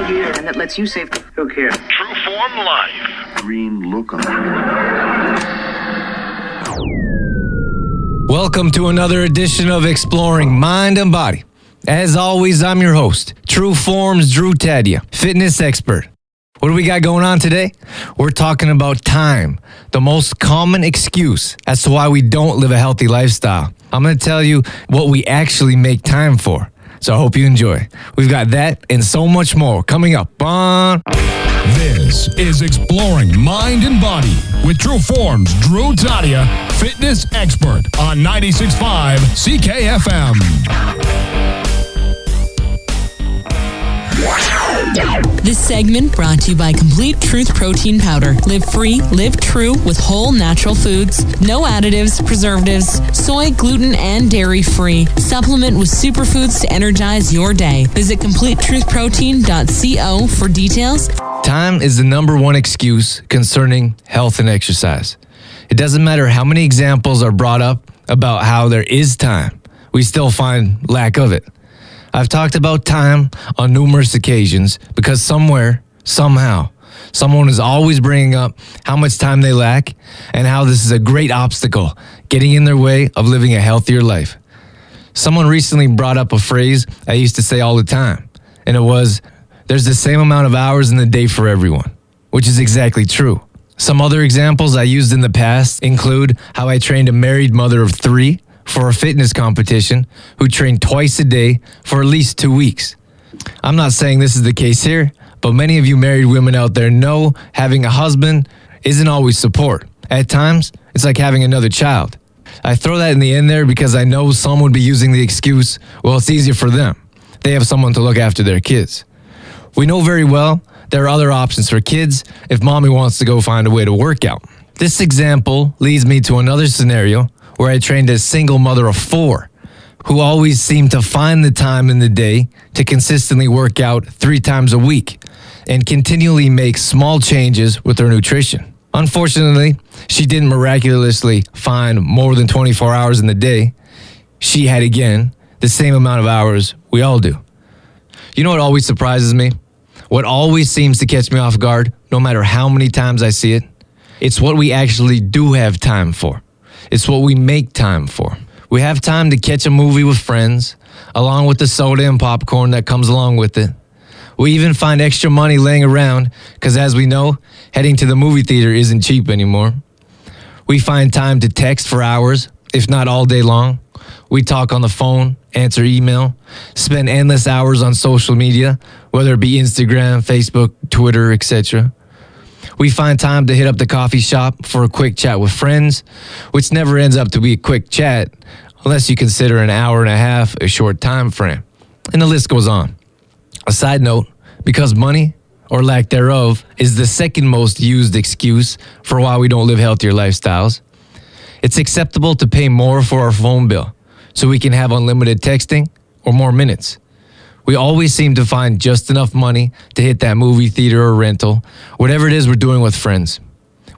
technology and that lets you save. Who cares? True Form Life. Green look on. Welcome to another edition of Exploring Mind and Body. As always, I'm your host, True Form's Drew Taddia, fitness expert. What do we got going on today? We're talking about time, the most common excuse as to why we don't live a healthy lifestyle. I'm going to tell you what we actually make time for. So I hope you enjoy. We've got that and so much more coming up on... This is Exploring Mind and Body with True Form's Drew Taddia, fitness expert on 96.5 CKFM. This segment brought to you by Complete Truth Protein Powder. Live free, live true with whole natural foods. No additives, preservatives, soy, gluten, and dairy free. Supplement with superfoods to energize your day. Visit CompleteTruthProtein.co for details. Time is the number one excuse concerning health and exercise. It doesn't matter how many examples are brought up about how there is time, we still find lack of it. I've talked about time on numerous occasions because somewhere, somehow, someone is always bringing up how much time they lack and how this is a great obstacle getting in their way of living a healthier life. Someone recently brought up a phrase I used to say all the time, and it was, there's the same amount of hours in the day for everyone, which is exactly true. Some other examples I used in the past include how I trained a married mother of 3 for a fitness competition who trained twice a day for at least 2 weeks. I'm not saying this is the case here, but many of you married women out there know having a husband isn't always support. At times, it's like having another child. I throw that in the end there because I know some would be using the excuse, well, it's easier for them. They have someone to look after their kids. We know very well there are other options for kids if mommy wants to go find a way to work out. This example leads me to another scenario where I trained a single mother of 4 who always seemed to find the time in the day to consistently work out 3 times a week and continually make small changes with her nutrition. Unfortunately, she didn't miraculously find more than 24 hours in the day. She had, again, the same amount of hours we all do. You know what always surprises me? What always seems to catch me off guard, no matter how many times I see it? It's what we actually do have time for. It's what we make time for. We have time to catch a movie with friends, along with the soda and popcorn that comes along with it. We even find extra money laying around because, as we know, heading to the movie theater isn't cheap anymore. We find time to text for hours, if not all day long. We talk on the phone, answer email, spend endless hours on social media, whether it be Instagram, Facebook, Twitter, etc. We find time to hit up the coffee shop for a quick chat with friends, which never ends up to be a quick chat unless you consider an hour and a half a short time frame. And the list goes on. A side note, because money, or lack thereof, is the second most used excuse for why we don't live healthier lifestyles, it's acceptable to pay more for our phone bill so we can have unlimited texting or more minutes. We always seem to find just enough money to hit that movie theater or rental, whatever it is we're doing with friends.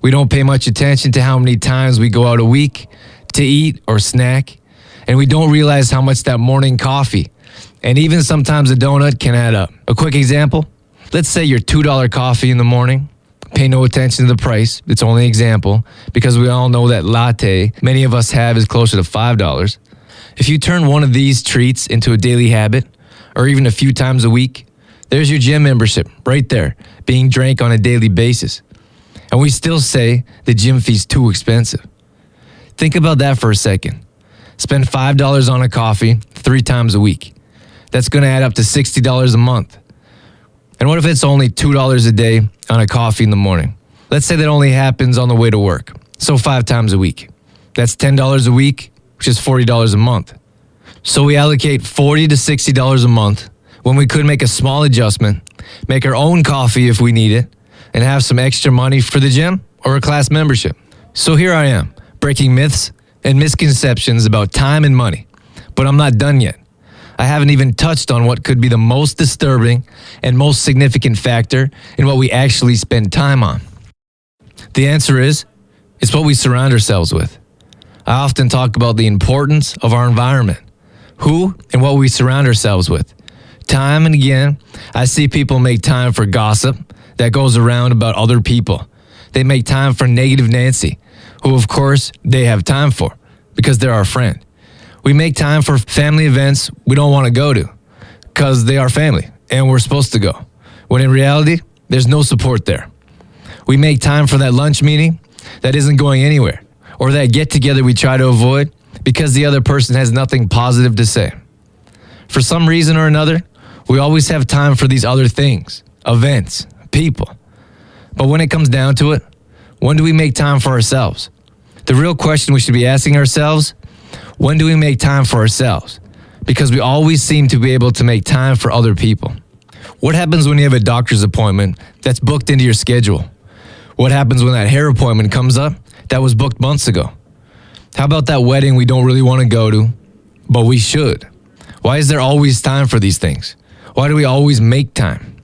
We don't pay much attention to how many times we go out a week to eat or snack, and we don't realize how much that morning coffee and even sometimes a donut can add up. A quick example, let's say your $2 coffee in the morning. Pay no attention to the price. It's only an example because we all know that latte many of us have is closer to $5. If you turn one of these treats into a daily habit, or even a few times a week, there's your gym membership right there, being drank on a daily basis. And we still say the gym fee's too expensive. Think about that for a second. Spend $5 on a coffee 3 times a week. That's going to add up to $60 a month. And what if it's only $2 a day on a coffee in the morning? Let's say that only happens on the way to work, so 5 times a week. That's $10 a week, which is $40 a month. So we allocate $40 to $60 a month when we could make a small adjustment, make our own coffee if we need it, and have some extra money for the gym or a class membership. So here I am, breaking myths and misconceptions about time and money. But I'm not done yet. I haven't even touched on what could be the most disturbing and most significant factor in what we actually spend time on. The answer is, it's what we surround ourselves with. I often talk about the importance of our environment, who and what we surround ourselves with, Time and again, I see people make time for gossip that goes around about other people. They make time for negative Nancy, who of course they have time for because they're our friend. We make time for family events we don't want to go to because they are family and we're supposed to go, when in reality, there's no support there. We make time for that lunch meeting that isn't going anywhere, or that get-together we try to avoid because the other person has nothing positive to say. For some reason or another, we always have time for these other things, events, people. But when it comes down to it, when do we make time for ourselves? The real question we should be asking ourselves, when do we make time for ourselves? Because we always seem to be able to make time for other people. What happens when you have a doctor's appointment that's booked into your schedule? What happens when that hair appointment comes up that was booked months ago? How about that wedding we don't really want to go to, but we should? Why is there always time for these things? Why do we always make time?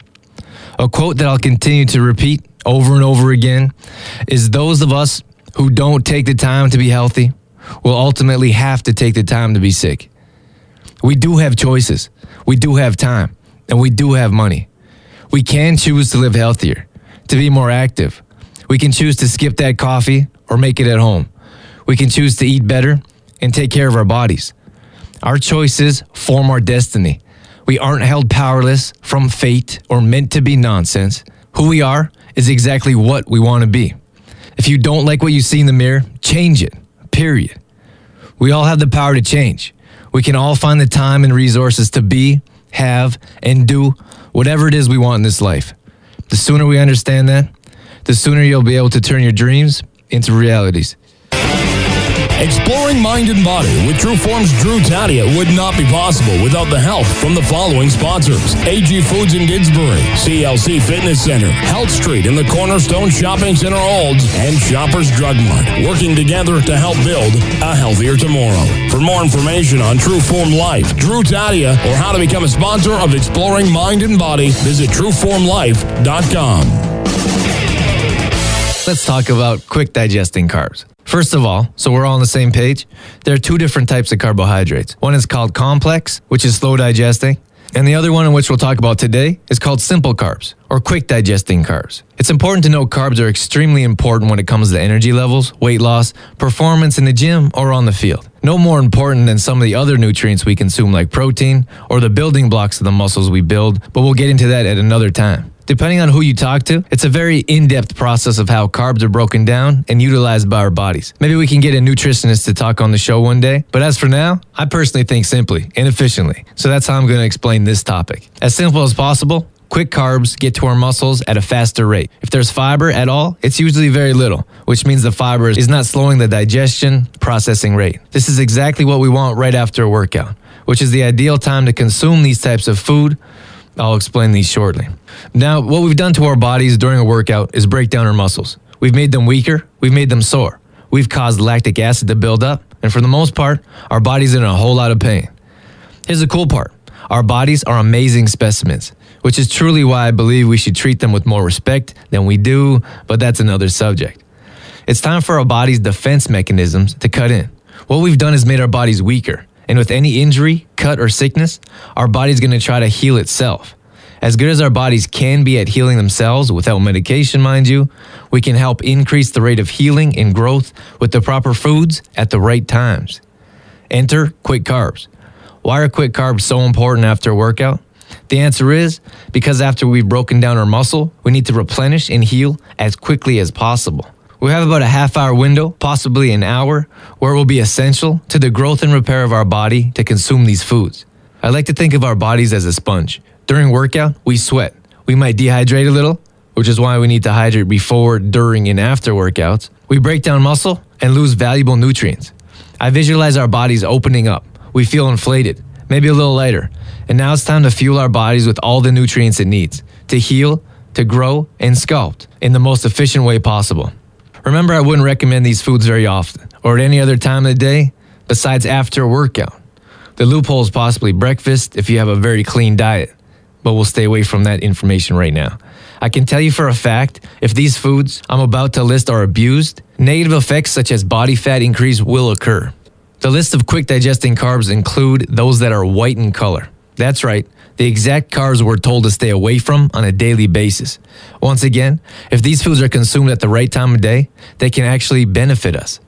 A quote that I'll continue to repeat over and over again is, those of us who don't take the time to be healthy will ultimately have to take the time to be sick. We do have choices. We do have time. And we do have money. We can choose to live healthier, to be more active. We can choose to skip that coffee or make it at home. We can choose to eat better and take care of our bodies. Our choices form our destiny. We aren't held powerless from fate or meant to be nonsense. Who we are is exactly what we want to be. If you don't like what you see in the mirror, change it, period. We all have the power to change. We can all find the time and resources to be, have, and do whatever it is we want in this life. The sooner we understand that, the sooner you'll be able to turn your dreams into realities. Exploring mind and body with True Form's Drew Taddia would not be possible without the help from the following sponsors: AG Foods in Didsbury, CLC Fitness Center, Health Street in the Cornerstone Shopping Center Olds, and Shoppers Drug Mart, working together to help build a healthier tomorrow. For more information on True Form Life, Drew Taddia, or how to become a sponsor of Exploring Mind and Body, visit trueformlife.com. Let's talk about quick digesting carbs. First of all, so we're all on the same page, there are two different types of carbohydrates. One is called complex, which is slow digesting, and the other one, in which we'll talk about today, is called simple carbs, or quick digesting carbs. It's important to know carbs are extremely important when it comes to energy levels, weight loss, performance in the gym, or on the field. No more important than some of the other nutrients we consume, like protein, or the building blocks of the muscles we build, but we'll get into that at another time. Depending on who you talk to, it's a very in-depth process of how carbs are broken down and utilized by our bodies. Maybe we can get a nutritionist to talk on the show one day, but as for now, I personally think simply and efficiently. So that's how I'm going to explain this topic. As simple as possible, quick carbs get to our muscles at a faster rate. If there's fiber at all, it's usually very little, which means the fiber is not slowing the digestion processing rate. This is exactly what we want right after a workout, which is the ideal time to consume these types of food. I'll explain these shortly. Now, what we've done to our bodies during a workout is break down our muscles. We've made them weaker. We've made them sore. We've caused lactic acid to build up. And for the most part, our body's in a whole lot of pain. Here's the cool part. Our bodies are amazing specimens, which is truly why I believe we should treat them with more respect than we do, but that's another subject. It's time for our body's defense mechanisms to cut in. What we've done is made our bodies weaker. And with any injury, cut, or sickness, our body's going to try to heal itself. As good as our bodies can be at healing themselves without medication, mind you, we can help increase the rate of healing and growth with the proper foods at the right times. Enter quick carbs. Why are quick carbs so important after a workout? The answer is because after we've broken down our muscle, we need to replenish and heal as quickly as possible. We have about a half-hour window, possibly an hour, where it will be essential to the growth and repair of our body to consume these foods. I like to think of our bodies as a sponge. During workout, we sweat. We might dehydrate a little, which is why we need to hydrate before, during, and after workouts. We break down muscle and lose valuable nutrients. I visualize our bodies opening up. We feel inflated, maybe a little lighter. And now it's time to fuel our bodies with all the nutrients it needs to heal, to grow, and sculpt in the most efficient way possible. Remember, I wouldn't recommend these foods very often or at any other time of the day besides after a workout. The loophole is possibly breakfast if you have a very clean diet, but we'll stay away from that information right now. I can tell you for a fact, if these foods I'm about to list are abused, negative effects such as body fat increase will occur. The list of quick digesting carbs include those that are white in color. That's right, the exact carbs we're told to stay away from on a daily basis. Once again, if these foods are consumed at the right time of day, they can actually benefit us.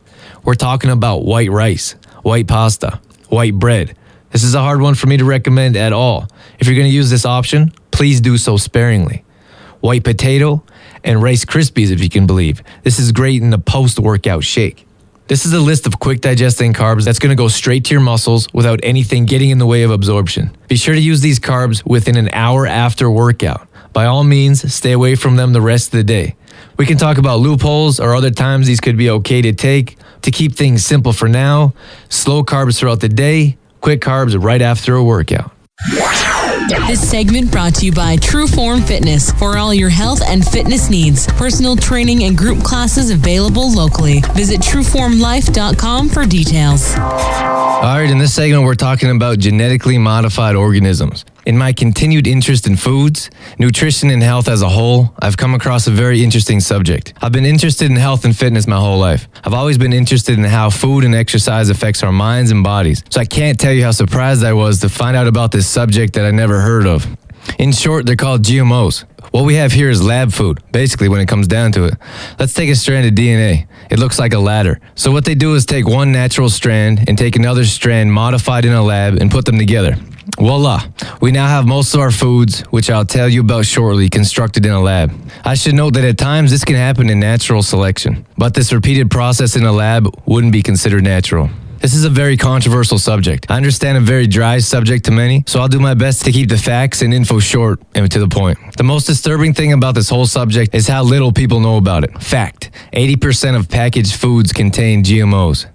We're talking about white rice, white pasta, white bread. This is a hard one for me to recommend at all. If you're going to use this option, please do so sparingly. White potato and Rice Krispies, if you can believe. This is great in a post-workout shake. This is a list of quick digesting carbs that's going to go straight to your muscles without anything getting in the way of absorption. Be sure to use these carbs within an hour after workout. By all means, stay away from them the rest of the day. We can talk about loopholes or other times these could be okay to take. To keep things simple for now, slow carbs throughout the day, quick carbs right after a workout. This segment brought to you by True Form Fitness for all your health and fitness needs. Personal training and group classes available locally. Visit trueformlife.com for details. All right, in this segment, we're talking about genetically modified organisms. In my continued interest in foods, nutrition, and health as a whole, I've come across a very interesting subject. I've been interested in health and fitness my whole life. I've always been interested in how food and exercise affects our minds and bodies. So I can't tell you how surprised I was to find out about this subject that I never heard of. In short, they're called GMOs. What we have here is lab food, basically, when it comes down to it. Let's take a strand of DNA. It looks like a ladder. So what they do is take one natural strand and take another strand modified in a lab and put them together. Voila, we now have most of our foods, which I'll tell you about shortly, constructed in a lab. I should note that at times this can happen in natural selection, but this repeated process in a lab wouldn't be considered natural. This is a very controversial subject. I understand a very dry subject to many, so I'll do my best to keep the facts and info short and to the point. The most disturbing thing about this whole subject is how little people know about it. Fact, 80% of packaged foods contain GMOs.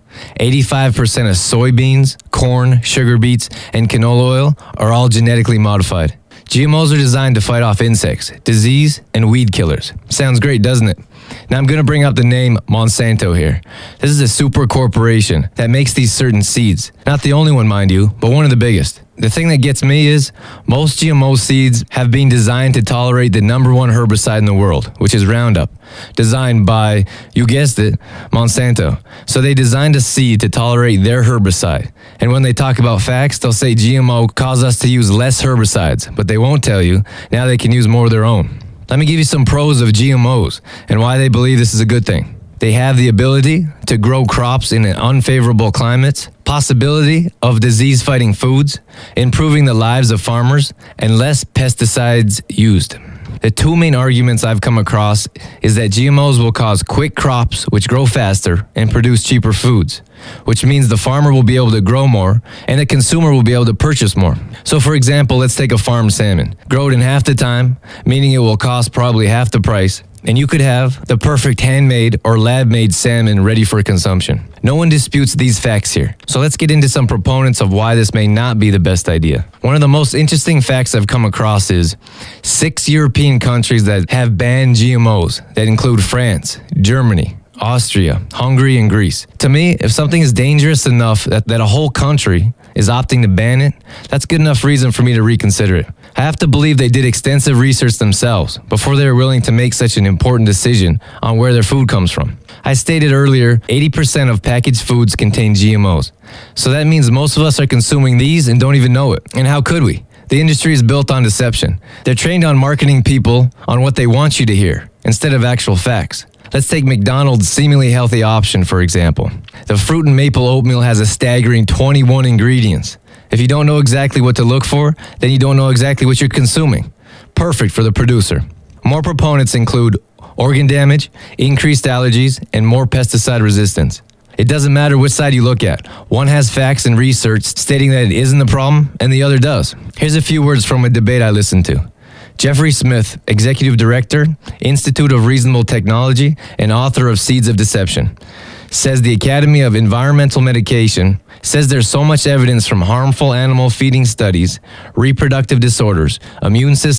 85% of soybeans, corn, sugar beets, and canola oil are all genetically modified. GMOs are designed to fight off insects, disease, and weed killers. Sounds great, doesn't it? Now I'm going to bring up the name Monsanto here. This is a super corporation that makes these certain seeds. Not the only one, mind you, but one of the biggest. The thing that gets me is most GMO seeds have been designed to tolerate the #1 herbicide in the world, which is Roundup, designed by, you guessed it, Monsanto. So they designed a seed to tolerate their herbicide. And when they talk about facts, they'll say GMO cause us to use less herbicides, but they won't tell you now they can use more of their own. Let me give you some pros of GMOs and why they believe this is a good thing. They have the ability to grow crops in unfavorable climates, possibility of disease-fighting foods, improving the lives of farmers, and less pesticides used. The two main arguments I've come across is that GMOs will cause quick crops which grow faster and produce cheaper foods, which means the farmer will be able to grow more and the consumer will be able to purchase more. So for example, let's take a farmed salmon. Grow it in half the time, meaning it will cost probably half the price, and you could have the perfect handmade or lab-made salmon ready for consumption. No one disputes these facts here. So let's get into some proponents of why this may not be the best idea. One of the most interesting facts I've come across is 6 European countries that have banned GMOs that include France, Germany, Austria, Hungary, and Greece. To me, if something is dangerous enough that a whole country is opting to ban it, that's good enough reason for me to reconsider it. I have to believe they did extensive research themselves before they were willing to make such an important decision on where their food comes from. I stated earlier, 80% of packaged foods contain GMOs. So that means most of us are consuming these and don't even know it. And how could we? The industry is built on deception. They're trained on marketing people on what they want you to hear instead of actual facts. Let's take McDonald's seemingly healthy option, for example. The fruit and maple oatmeal has a staggering 21 ingredients. If you don't know exactly what to look for, then you don't know exactly what you're consuming. Perfect for the producer. More proponents include organ damage, increased allergies, and more pesticide resistance. It doesn't matter which side you look at. One has facts and research stating that it isn't the problem, and the other does. Here's a few words from a debate I listened to. Jeffrey Smith, Executive Director, Institute of Reasonable Technology, and author of Seeds of Deception, says the Academy of Environmental Medication says there's so much evidence from harmful animal feeding studies, reproductive disorders, immune system